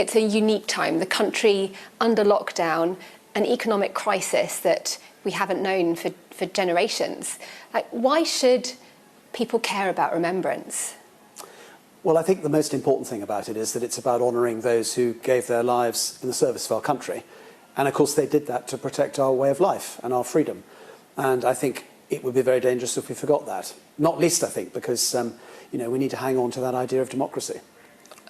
It's a unique time. The country under lockdown, an economic crisis that we haven't known for generations. Like, why should people care about remembrance? Well, I think the most important thing about it is that it's about honouring those who gave their lives in the service of our country. And of course, they did that to protect our way of life and our freedom. And I think it would be very dangerous if we forgot that. Not least, I think, because we need to hang on to that idea of democracy.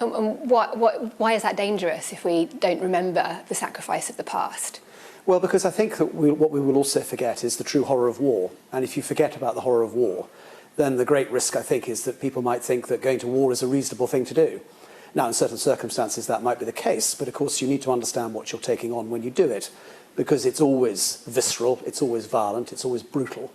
Why is that dangerous if we don't remember the sacrifice of the past? Well, because I think that what we will also forget is the true horror of war. And if you forget about the horror of war, then the great risk, I think, is that people might think that going to war is a reasonable thing to do. Now, in certain circumstances, that might be the case, but of course you need to understand what you're taking on when you do it, because it's always visceral, it's always violent, it's always brutal,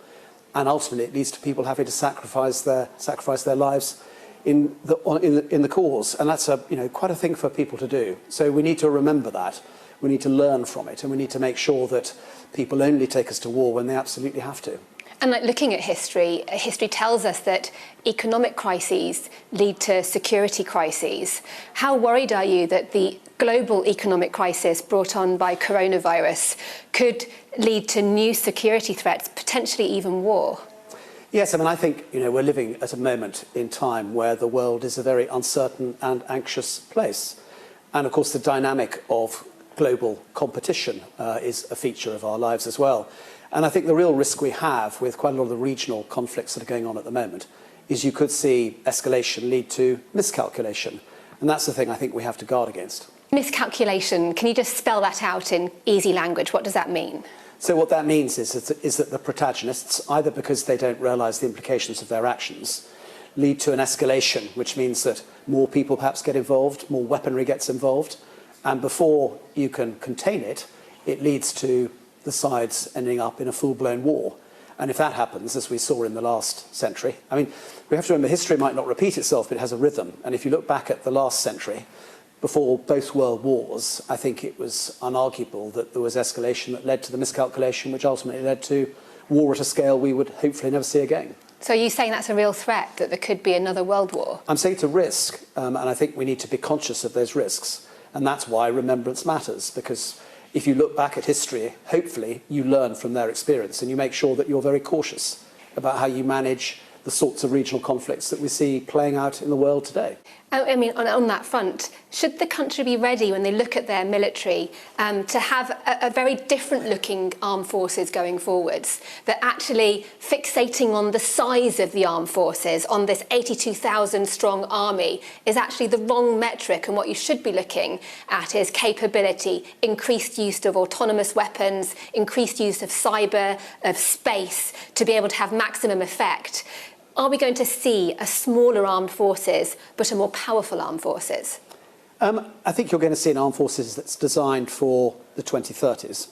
and ultimately it leads to people having to sacrifice their lives in the cause, and that's quite a thing for people to do. So we need to remember that, we need to learn from it, and we need to make sure that people only take us to war when they absolutely have to. And looking at history tells us that economic crises lead to security crises. How worried are you that the global economic crisis brought on by coronavirus could lead to new security threats, potentially even war? Yes, I think we're living at a moment in time where the world is a very uncertain and anxious place. And of course, the dynamic of global competition is a feature of our lives as well. And I think the real risk we have with quite a lot of the regional conflicts that are going on at the moment is you could see escalation lead to miscalculation. And that's the thing I think we have to guard against. Miscalculation, can you just spell that out in easy language? What does that mean? So what that means is that the protagonists, either because they don't realise the implications of their actions, lead to an escalation, which means that more people perhaps get involved, more weaponry gets involved, and before you can contain it, it leads to the sides ending up in a full-blown war. And if that happens, as we saw in the last century, we have to remember history might not repeat itself, but it has a rhythm. And if you look back at the last century, before both world wars, I think it was unarguable that there was escalation that led to the miscalculation, which ultimately led to war at a scale we would hopefully never see again. So are you saying that's a real threat, that there could be another world war? I'm saying it's a risk, and I think we need to be conscious of those risks. And that's why remembrance matters, because if you look back at history, hopefully you learn from their experience and you make sure that you're very cautious about how you manage the sorts of regional conflicts that we see playing out in the world today. On that front, should the country be ready when they look at their military to have a very different looking armed forces going forwards, that actually fixating on the size of the armed forces, on this 82,000 strong army, is actually the wrong metric, and what you should be looking at is capability, increased use of autonomous weapons, increased use of cyber, of space, to be able to have maximum effect? Are we going to see a smaller armed forces, but a more powerful armed forces? I think you're going to see an armed forces that's designed for the 2030s.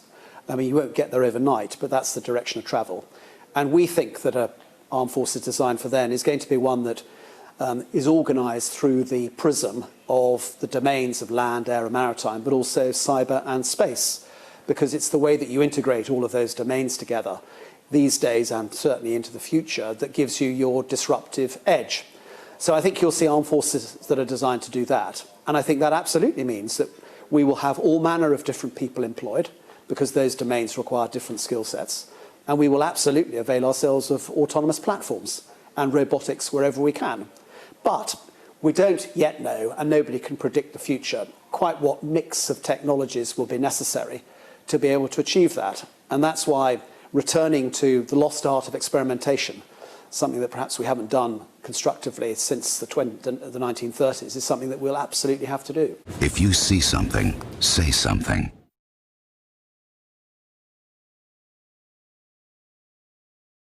You won't get there overnight, but that's the direction of travel. And we think that an armed forces designed for then is going to be one that is organised through the prism of the domains of land, air and maritime, but also cyber and space, because it's the way that you integrate all of those domains together these days and certainly into the future that gives you your disruptive edge. So I think you'll see armed forces that are designed to do that. And I think that absolutely means that we will have all manner of different people employed, because those domains require different skill sets. And we will absolutely avail ourselves of autonomous platforms and robotics wherever we can. But we don't yet know, and nobody can predict the future, quite what mix of technologies will be necessary to be able to achieve that. And that's why returning to the lost art of experimentation, something that perhaps we haven't done constructively since the 1930s, is something that we'll absolutely have to do. If you see something, say something.